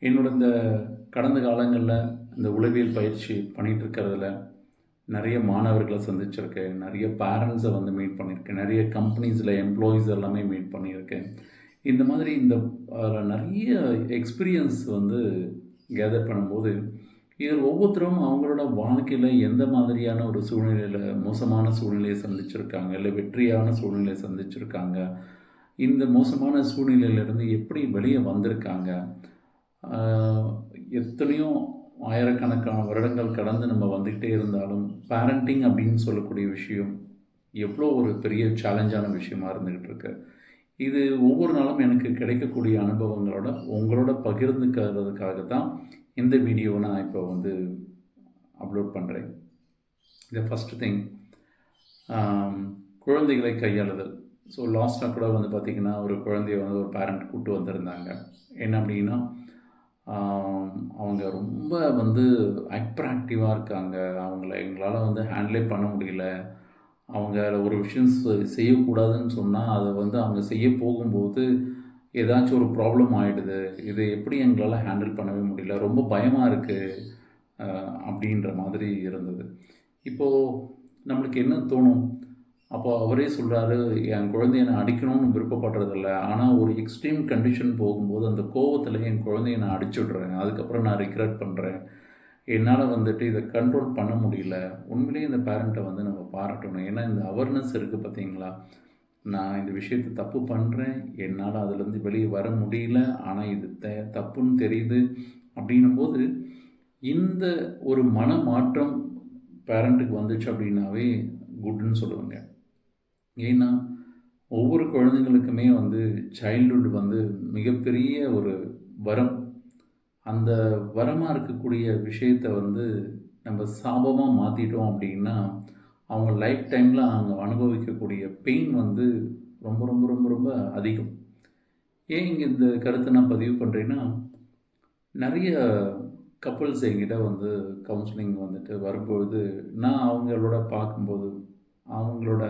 என்னோட இந்த கடந்த காலங்களில் இந்த உளவியல் பயிற்சி பண்ணிகிட்டு இருக்கிறதுல நிறைய மாணவர்களை சந்திச்சிருக்கேன், நிறைய பேரண்ட்ஸை வந்து மீட் பண்ணியிருக்கேன், நிறைய கம்பெனிஸில் எம்ப்ளாயீஸ் எல்லாமே மீட் பண்ணியிருக்கேன். இந்த மாதிரி நிறைய எக்ஸ்பீரியன்ஸ் வந்து கேதர் பண்ணும்போது இதில் ஒவ்வொருத்தரும் அவங்களோட வாழ்க்கையில் எந்த மாதிரியான ஒரு சூழ்நிலையில் மோசமான சூழ்நிலையை சந்திச்சிருக்காங்க, இல்லை வெற்றியான சூழ்நிலையை சந்திச்சிருக்காங்க, இந்த மோசமான சூழ்நிலையிலேருந்து எப்படி வெளியே வந்திருக்காங்க, எத்தனையோ ஆயிரக்கணக்கான வருடங்கள் கடந்து நம்ம வந்துக்கிட்டே இருந்தாலும் பேரண்டிங் அப்படின்னு சொல்லக்கூடிய விஷயம் எவ்வளோ ஒரு பெரிய சேலஞ்சான விஷயமா இருந்துக்கிட்டு இருக்கு. இது ஒவ்வொரு நாளும் எனக்கு கிடைக்கக்கூடிய அனுபவங்களோட உங்களோட பகிர்ந்துக்கிறதுக்காக தான் இந்த வீடியோவை நான் இப்போ வந்து அப்லோட் பண்ணுறேன். இது ஃபஸ்ட்டு திங், குழந்தைகளை கையாளுதல். ஸோ லாஸ்ட்டாக கூட வந்து பார்த்திங்கன்னா ஒரு குழந்தைய வந்து ஒரு பேரண்ட் கூப்பிட்டு வந்திருந்தாங்க. என்ன அப்படின்னா, அவங்க ரொம்ப வந்து ஹைப்பர் ஆக்டிவாக இருக்காங்க, அவங்கள எங்களால் வந்து ஹேண்டிலே பண்ண முடியல. அவங்க ஒரு விஷயம் செய்யக்கூடாதுன்னு சொன்னால் அதை வந்து அவங்க செய்ய போகும்போது ஏதாச்சும் ஒரு ப்ராப்ளம் ஆகிடுது. இதை எப்படி எங்களால் ஹேண்டில் பண்ணவே முடியல, ரொம்ப பயமாக இருக்குது அப்படின்ற மாதிரி இருந்தது. இப்போது நம்மளுக்கு என்ன தோணும்? அப்போ அவரே சொல்கிறாரு, என் குழந்தைய நான் அடிக்கணும்னு விருப்பப்படுறதில்ல, ஆனால் ஒரு எக்ஸ்ட்ரீம் கண்டிஷன் போகும்போது அந்த கோவத்தில் என் குழந்தைய நான் அடிச்சுட்றேன், அதுக்கப்புறம் நான் ரிக்ரெட் பண்ணுறேன், என்னால் வந்துட்டு இதை கண்ட்ரோல் பண்ண முடியல. உண்மையிலேயே இந்த பேரண்ட்டை வந்து நம்ம பாராட்டணும். ஏன்னா இந்த அவேர்னஸ் இருக்குது பார்த்தீங்களா, நான் இந்த விஷயத்தை தப்பு பண்ணுறேன், என்னால் அதுலேருந்து வெளியே வர முடியல, ஆனால் இது தப்புன்னு தெரியுது அப்படின்னும்போது இந்த ஒரு மன மாற்றம் பேரண்ட்டுக்கு வந்துச்சு அப்படின்னாவே குட்னு சொல்லுவாங்க. ஏன்னா ஒவ்வொரு குழந்தைங்களுக்குமே வந்து சைல்டுஹுட் வந்து மிகப்பெரிய ஒரு வரம். அந்த வரமாக இருக்கக்கூடிய விஷயத்தை வந்து நம்ம சாபமாக மாற்றிட்டோம் அப்படின்னா அவங்க லைஃப் டைமில் அவங்க அனுபவிக்கக்கூடிய பெயின் வந்து ரொம்ப ரொம்ப ரொம்ப ரொம்ப அதிகம். ஏன் இங்கே இந்த கருத்தை நான் பதிவு பண்ணுறேன்னா, நிறைய கப்புள்ஸ் என்கிட்ட வந்து கவுன்சிலிங் வந்துட்டு வரும்பொழுது நான் அவங்களோட பார்க்கும்போது அவங்களோட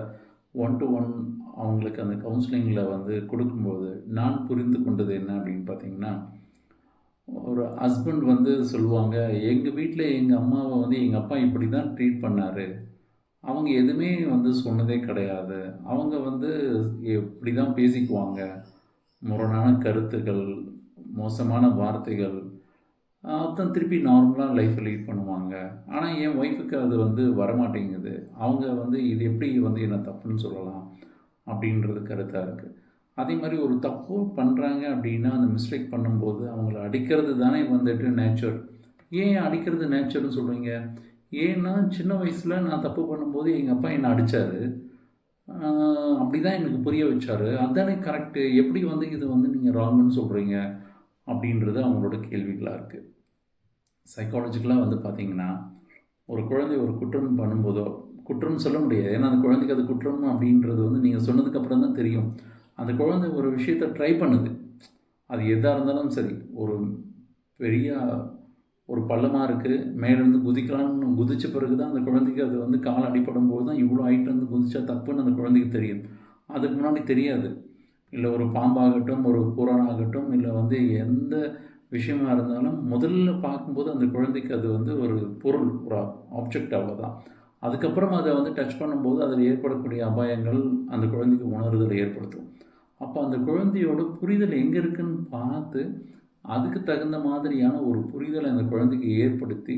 1-to-1 அவங்களுக்கு அந்த கவுன்சிலிங்கில் வந்து கொடுக்கும்போது நான் புரிந்து கொண்டது என்ன அப்படின்னு பார்த்தீங்கன்னா, ஒரு ஹஸ்பண்ட் வந்து சொல்லுவாங்க, எங்கள் வீட்டில் எங்கள் அம்மாவை வந்து எங்கள் அப்பா இப்படி தான் ட்ரீட் பண்ணார், அவங்க எதுவுமே வந்து சொன்னதே கிடையாது, அவங்க வந்து இப்படி தான் பேசிக்குவாங்க, முரணான கருத்துக்கள், மோசமான வார்த்தைகள், அதான் திருப்பி நார்மலாக லைஃப்பை லீட் பண்ணுவாங்க. ஆனால் என் ஒய்ஃபுக்கு அது வந்து வரமாட்டேங்குது, அவங்க வந்து இது எப்படி வந்து என்ன தப்புன்னு சொல்லலாம் அப்படின்றது கருத்தாக இருக்குது. அதே மாதிரி ஒரு தப்பு பண்ணுறாங்க அப்படின்னா அந்த மிஸ்டேக் பண்ணும்போது அவங்கள அடிக்கிறது தானே வந்துட்டு நேச்சர். ஏன் அடிக்கிறது நேச்சர்னு சொல்கிறீங்க? ஏன்னா சின்ன வயசில் நான் தப்பு பண்ணும்போது எங்கள் அப்பா என்னை அடித்தார், அப்படி தான் எனக்கு புரிய வச்சார், அதுதானே கரெக்டு, எப்படி வந்து இது வந்து நீங்கள் ராங்குன்னு சொல்கிறீங்க அப்படின்றது அவங்களோட கேள்விகளாக இருக்குது. சைக்காலஜிக்கலாக வந்து பார்த்திங்கன்னா ஒரு குழந்தை ஒரு குற்றம் பண்ணும்போதோ, குற்றம் சொல்ல முடியாது, ஏன்னா அந்த குழந்தைக்கு அது குற்றம் அப்படின்றது வந்து நீங்கள் சொன்னதுக்கப்புறம் தான் தெரியும். அந்த குழந்தை ஒரு விஷயத்தை ட்ரை பண்ணுது, அது எதாக இருந்தாலும் சரி, ஒரு பெரிய ஒரு பள்ளமாக இருக்குது, மேலேருந்து குதிக்கலான்னு குதித்த பிறகு தான் அந்த குழந்தைக்கு அது வந்து கால் அடிப்படும் போது தான் இவ்வளோ ஹைட்லேருந்து குதிச்சா தப்புன்னு அந்த குழந்தைக்கு தெரியும். அதுக்கு முன்னாடி தெரியாது. இல்லை ஒரு பாம்பாகட்டும், ஒரு புறானாகட்டும், இல்லை வந்து எந்த விஷயமா இருந்தாலும் முதல்ல பார்க்கும்போது அந்த குழந்தைக்கு அது வந்து ஒரு பொருள், ஒரு ஆப்ஜெக்ட், அவ்வளோதான். அதுக்கப்புறம் அதை வந்து டச் பண்ணும்போது அதில் ஏற்படக்கூடிய அபாயங்கள் அந்த குழந்தைக்கு உணர்தலை ஏற்படுத்தும். அப்போ அந்த குழந்தையோட புரிதல் எங்கே இருக்குன்னு பார்த்து அதுக்கு தகுந்த மாதிரியான ஒரு புரிதலை அந்த குழந்தைக்கு ஏற்படுத்தி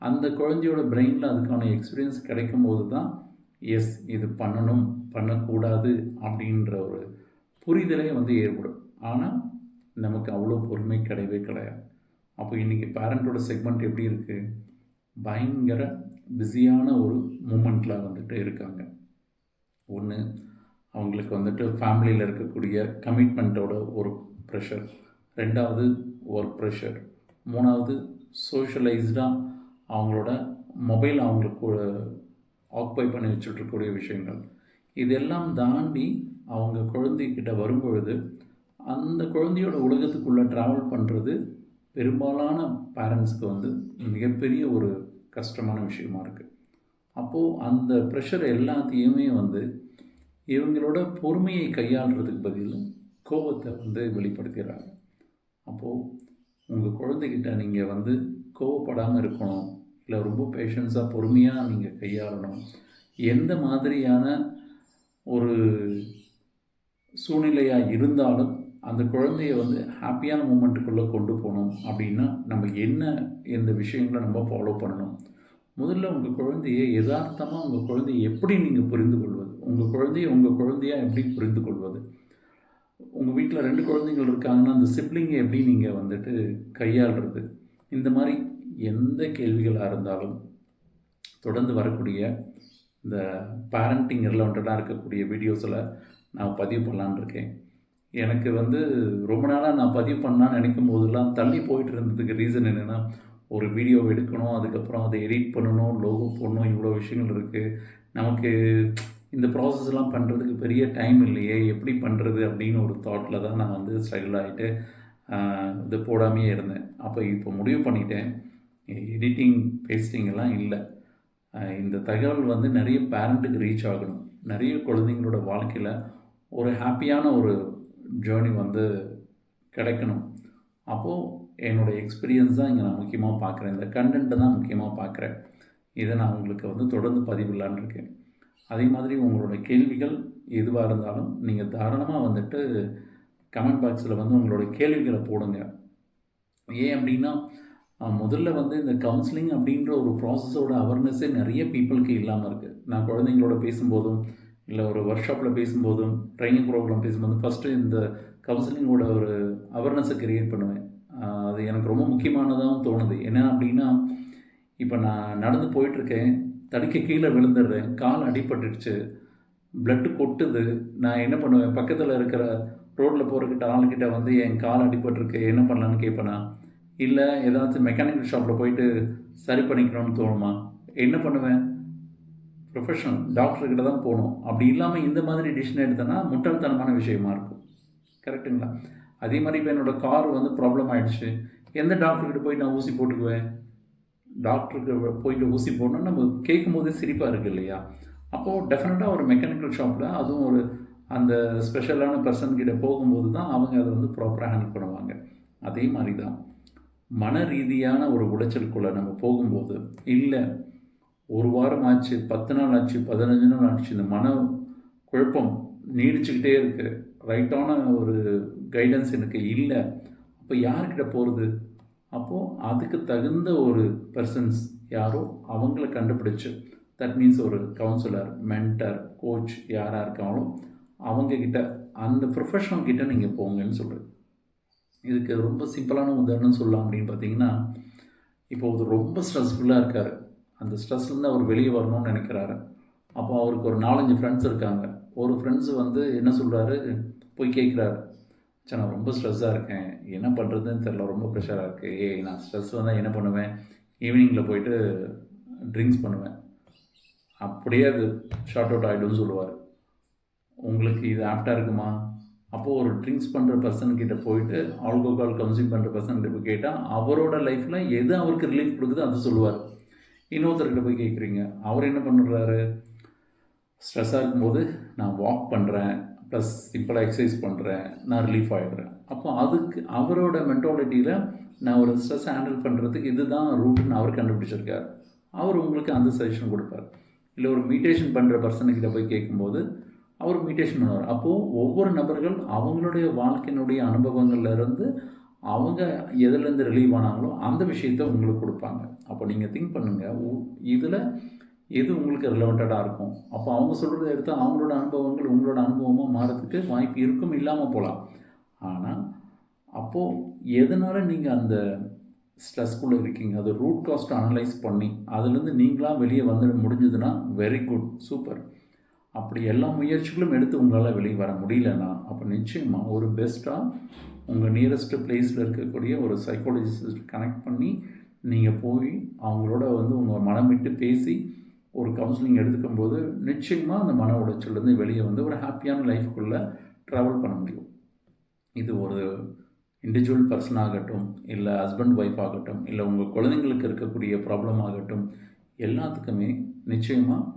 அந்த குழந்தையோட பிரெயினில் அதுக்கான எக்ஸ்பீரியன்ஸ் கிடைக்கும் போது தான் எஸ் இது பண்ணணும், பண்ணக்கூடாது அப்படின்ற ஒரு புரிதலே வந்து ஏற்படும். ஆனால் நமக்கு அவ்வளோ பொறுமை கிடையவே கிடையாது. அப்போ இன்றைக்கி பேரண்ட்டோட செக்மெண்ட் எப்படி இருக்குது? பயங்கர பிஸியான ஒரு மூமெண்ட்டில் வந்துட்டு இருக்காங்க. ஒன்று, அவங்களுக்கு வந்துட்டு ஃபேமிலியில் இருக்கக்கூடிய கமிட்மெண்ட்டோட ஒரு ப்ரெஷர், ரெண்டாவது ஒர்க் ப்ரெஷர், மூணாவது சோஷியலைஸ்டாக அவங்களோட மொபைல் அவங்களுக்கு ஆக்குபை பண்ணி வச்சுட்ருக்கக்கூடிய விஷயங்கள். இதெல்லாம் தாண்டி அவங்க குழந்தைக்கிட்ட வரும்பொழுது அந்த குழந்தையோட உலகத்துக்குள்ளே ட்ராவல் பண்ணுறது பெரும்பாலான பேரண்ட்ஸ்க்கு வந்து மிகப்பெரிய ஒரு கஷ்டமான விஷயமா இருக்குது. அப்போது அந்த ப்ரெஷர் எல்லாத்தையுமே வந்து இவங்களோட பொறுமையை கையாளுறதுக்கு பதில் கோபத்தை வந்து வெளிப்படுத்திடுறாங்க. அப்போது உங்கள் குழந்தைகிட்ட நீங்கள் வந்து கோவப்படாமல் இருக்கணும், இல்லை ரொம்ப பேஷன்ஸாக பொறுமையாக நீங்கள் கையாளணும். எந்த மாதிரியான ஒரு சூழ்நிலையாக இருந்தாலும் அந்த குழந்தைய வந்து ஹாப்பியான மூமெண்ட்டுக்குள்ளே கொண்டு போகணும் அப்படின்னா நம்ம என்ன எந்த விஷயங்களை நம்ம ஃபாலோ பண்ணணும். முதல்ல உங்கள் குழந்தைய எதார்த்தமாக உங்கள் குழந்தைய எப்படி நீங்கள் புரிந்து கொள்வது, உங்கள் குழந்தைய உங்கள் குழந்தையாக எப்படி புரிந்து கொள்வது, உங்கள் வீட்டில் 2 குழந்தைகள் இருக்காங்கன்னா அந்த சிப்ளிங்கை எப்படி நீங்கள் வந்துட்டு கையாளுறது, இந்த மாதிரி எந்த கேள்விகளாக இருந்தாலும் தொடர்ந்து வரக்கூடிய இந்த பேரண்டிங் ரிலவெண்ட்டாக இருக்கக்கூடிய வீடியோஸில் நான் பதிவு பண்ணலான்னு இருக்கேன். எனக்கு வந்து ரொம்ப நாளாக நான் பதிவு பண்ணலான்னு நினைக்கும் போதெல்லாம் தள்ளி போயிட்டு இருந்ததுக்கு ரீசன் என்னென்னா, ஒரு வீடியோ எடுக்கணும், அதுக்கப்புறம் அதை எடிட் பண்ணணும், லோகோ போடணும், இவ்வளோ விஷயங்கள் இருக்குது. நமக்கு இந்த ப்ராசஸ்லாம் பண்ணுறதுக்கு பெரிய டைம் இல்லையே, எப்படி பண்ணுறது அப்படின்னு ஒரு தாட்டில் தான் நான் வந்து ஸ்ட்ரகிள் ஆகிட்டு இது போடாமையே இருந்தேன். அப்போ இப்போ முடிவு பண்ணிட்டேன், எடிட்டிங் பேஸ்டிங் எல்லாம் இல்லை. இந்த தகவல் வந்து நிறைய பேரண்ட்டுக்கு ரீச் ஆகணும், நிறைய குழந்தைங்களோட வாழ்க்கையில் ஒரு ஹாப்பியான ஒரு ஜேர்னி வந்து கிடைக்கணும். அப்போது என்னோடய எக்ஸ்பீரியன்ஸ் தான் இங்கே நான் முக்கியமாக பார்க்குறேன், இந்த கண்டென்ட்டை தான் முக்கியமாக பார்க்குறேன். இதை நான் உங்களுக்கு வந்து தொடர்ந்து பதிவிடலான்னு இருக்கேன். அதே மாதிரி உங்களோட கேள்விகள் எதுவாக இருந்தாலும் நீங்கள் தாராளமாக வந்துட்டு கமெண்ட் பாக்ஸில் வந்து உங்களோட கேள்விகளை போடுங்க. ஏன் அப்படின்னா முதல்ல வந்து இந்த கவுன்சிலிங் அப்படின்ற ஒரு ப்ராசஸோட அவேர்னஸே நிறைய பீப்புளுக்கு இல்லாமல் இருக்குது. நான் குழந்தைங்களோட பேசும்போதும் இல்லை ஒரு ஒர்க் ஷாப்பில் பேசும்போதும் ட்ரைனிங் ப்ரோக்ராம் பேசும்போதும் ஃபஸ்ட்டு இந்த கவுன்சிலிங்கோட ஒரு அவேர்னஸை க்ரியேட் பண்ணுவேன். அது எனக்கு ரொம்ப முக்கியமானதாகவும் தோணுது. என்ன அப்படின்னா, இப்போ நான் நடந்து போயிட்டுருக்கேன், தடுக்க கீழே விழுந்துடுறேன், கால் அடிபட்டுடுச்சு, ப்ளட்டு கொட்டுது. நான் என்ன பண்ணுவேன், பக்கத்தில் இருக்கிற ரோட்டில் போகிறக்கிட்ட ஆளுக்கிட்ட வந்து என் கால் அடிபட்டுருக்கு என்ன பண்ணலான்னு கேட்பேனா, இல்லை ஏதாச்சும் மெக்கானிக்கல் ஷாப்பில் போயிட்டு சரி பண்ணிக்கணும்னு தோணுமா? என்ன பண்ணுவேன், ப்ரொஃபஷனல் டாக்டர்கிட்ட தான் போகணும். அப்படி இல்லாமல் இந்த மாதிரி டிசிஷன் எடுத்தேன்னா முட்டாள்தனமான விஷயமா இருக்கும். கரெக்டுங்களா? அதே மாதிரி இப்போ என்னோடய கார் வந்து ப்ராப்ளம் ஆகிடுச்சு, எந்த டாக்டர்கிட்ட போய் நான் ஊசி போட்டுக்குவேன்? டாக்டருக்கு போயிட்டு ஊசி போடணும்னு நம்ம கேட்கும் போதே சிரிப்பாக இருக்குது இல்லையா? அப்போது டெஃபினட்டாக ஒரு மெக்கானிக்கல் ஷாப்பில் அதுவும் ஒரு அந்த ஸ்பெஷலான பர்சன்கிட்ட போகும்போது தான் அவங்க அதை வந்து ப்ராப்பராக ஹேண்டில் பண்ணுவாங்க. அதே மாதிரி தான் மன ரீதியான ஒரு உளைச்சலுக்குள்ளே நம்ம போகும்போது, இல்லை 1 வாரம் ஆச்சு, 10 நாள் ஆச்சு, 15 நாள் ஆச்சு, இந்த மன குழப்பம் நீடிச்சுக்கிட்டே இருக்குது, ரைட்டான ஒரு கைடன்ஸ் எனக்கு இல்லை, அப்போ யார்கிட்ட போகிறது? அப்போது அதுக்கு தகுந்த ஒரு பர்சன்ஸ் யாரோ அவங்கள கண்டுபிடிச்சு, தட் மீன்ஸ் ஒரு கவுன்சிலர், மென்டர், கோச் யாராக இருக்காங்களோ அவங்கக்கிட்ட, அந்த ப்ரொஃபஷனல் கிட்ட நீங்கள் போங்கன்னு சொல்கிறேன். இதுக்கு ரொம்ப சிம்பிளான உதாரணம் சொல்லலாம் அப்படின்னு பார்த்தீங்கன்னா, இப்போ ஒரு ரொம்ப ஸ்ட்ரெஸ்ஃபுல்லாக இருக்கார், அந்த ஸ்ட்ரெஸ்லேருந்து அவர் வெளியே வரணும்னு நினைக்கிறாரு. அப்போ அவருக்கு ஒரு 4-5 ஃப்ரெண்ட்ஸ் இருக்காங்க. ஒரு ஃப்ரெண்ட்ஸு வந்து என்ன சொல்கிறாரு, போய் கேட்குறாரு, சரி நான் ரொம்ப ஸ்ட்ரெஸ்ஸாக இருக்கேன், என்ன பண்ணுறதுன்னு தெரில, ரொம்ப ப்ரெஷராக இருக்குது. ஏய் நான் ஸ்ட்ரெஸ் வந்தால் என்ன பண்ணுவேன், ஈவினிங்கில் போயிட்டு ட்ரிங்க்ஸ் பண்ணுவேன், அப்படியே அது ஷார்ட் அவுட் ஆகிடும்னு சொல்லுவார். உங்களுக்கு இது ஆப்டாக இருக்குமா? அப்போது ஒரு ட்ரிங்க்ஸ் பண்ணுற பர்சன்கிட்ட போயிட்டு ஆல்கோஹால் கன்சியூம் பண்ணுற பர்சன்கிட்ட போய் கேட்டால் அவரோட லைஃப்பில் எது அவருக்கு ரிலீஃப் கொடுக்குதோ அதை சொல்லுவார். இன்னொருத்தர்கிட்ட போய் கேட்குறீங்க, அவர் என்ன பண்ணுறாரு, ஸ்ட்ரெஸ்ஸாக இருக்கும்போது நான் வாக் பண்ணுறேன், ப்ளஸ் சிம்பிளாக எக்ஸசைஸ் பண்ணுறேன், நான் ரிலீஃப் ஆகிடுறேன். அப்போ அதுக்கு அவரோட மென்டாலிட்டியில் நான் ஒரு ஸ்ட்ரெஸ் ஹேண்டில் பண்ணுறதுக்கு இதுதான் ரூட்டுன்னு அவர் கண்டுபிடிச்சிருக்கார். அவர் உங்களுக்கு அந்த சஜஷன் கொடுப்பார். இல்லை ஒரு மீடிடேஷன் பண்ணுற பர்சனுக்கிட்ட போய் கேட்கும்போது அவர் மீடிடேஷன் பண்ணுவார். அப்போது ஒவ்வொரு நபர்கள் அவங்களுடைய வாழ்க்கையினுடைய அனுபவங்கள்லேருந்து அவங்க எதுலேருந்து ரிலீவ் ஆனாங்களோ அந்த விஷயத்தை உங்களுக்கு கொடுப்பாங்க. அப்போ நீங்கள் திங்க் பண்ணுங்கள், இதில் எது உங்களுக்கு ரிலவெண்ட்டாக இருக்கும். அப்போ அவங்க சொல்கிறத எடுத்து அவங்களோட அனுபவங்கள் உங்களோட அனுபவமாக மாறதுக்கு வாய்ப்பு இருக்கும், இல்லாமல் போகலாம். ஆனால் அப்போது எதனால் நீங்கள் அந்த ஸ்ட்ரெஸ்க்குள்ளே இருக்கீங்க, அது ரூட் காஸ்ட்டை அனலைஸ் பண்ணி அதுலேருந்து நீங்களாக வெளியே வந்துட முடிஞ்சதுன்னா வெரி குட், சூப்பர். அப்படி எல்லா முயற்சிகளும் எடுத்து உங்களால் வெளியே வர முடியலன்னா அப்போ நிச்சயமாக ஒரு பெஸ்ட்டாக உங்கள் நியரஸ்ட் பிளேஸில் இருக்கக்கூடிய ஒரு சைக்காலஜிஸ்ட் கனெக்ட் பண்ணி நீங்கள் போய் அவங்களோட வந்து உங்கள் மனம் விட்டு பேசி ஒரு கவுன்சிலிங் எடுத்துக்கும்போது நிச்சயமாக அந்த மன உளைச்சல்லேருந்து வெளியே வந்து ஒரு ஹாப்பியான லைஃப்குள்ளே ட்ராவல் பண்ண முடியும். இது ஒரு இண்டிவிஜுவல் பர்சன் ஆகட்டும், இல்லை ஹஸ்பண்ட் ஒய்ஃப் ஆகட்டும், இல்லை உங்கள் குழந்தைங்களுக்கு இருக்கக்கூடிய ப்ராப்ளம் ஆகட்டும், எல்லாத்துக்குமே நிச்சயமாக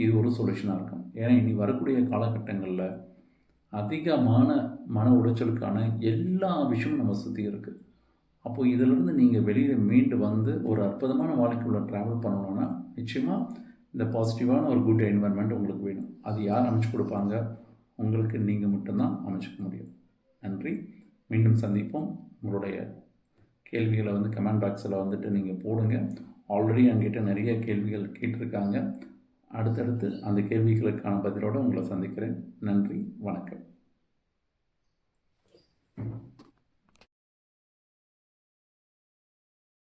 இது ஒரு சொல்யூஷனாக இருக்கும். ஏன்னா இனி வரக்கூடிய காலகட்டங்களில் அதிகமான மன உளைச்சலுக்கான எல்லா விஷயமும் நம்ம சுற்றி இருக்குது. அப்போது இதிலிருந்து நீங்கள் வெளியில் மீண்டு வந்து ஒரு அற்புதமான வாழ்க்கைக்குள்ள ட்ராவல் பண்ணணுன்னா நிச்சயமாக இந்த பாசிட்டிவான ஒரு குட் என்வரன்மெண்ட் உங்களுக்கு வேணும். அது யார் அமைச்சு கொடுப்பாங்க? உங்களுக்கு நீங்கள் மட்டும்தான் அமைச்சிக்க முடியும். நன்றி. மீண்டும் சந்திப்போம். உங்களுடைய கேள்விகளை வந்து கமெண்ட் பாக்ஸில் வந்துட்டு நீங்கள் போடுங்க. ஆல்ரெடி என்கிட்ட நிறைய கேள்விகள் கேட்டிருக்காங்க. அடுத்தடுத்து அந்த கேள்விகளுக்கான பதிலோடு உங்களை சந்திக்கிறேன். நன்றி. வணக்கம்.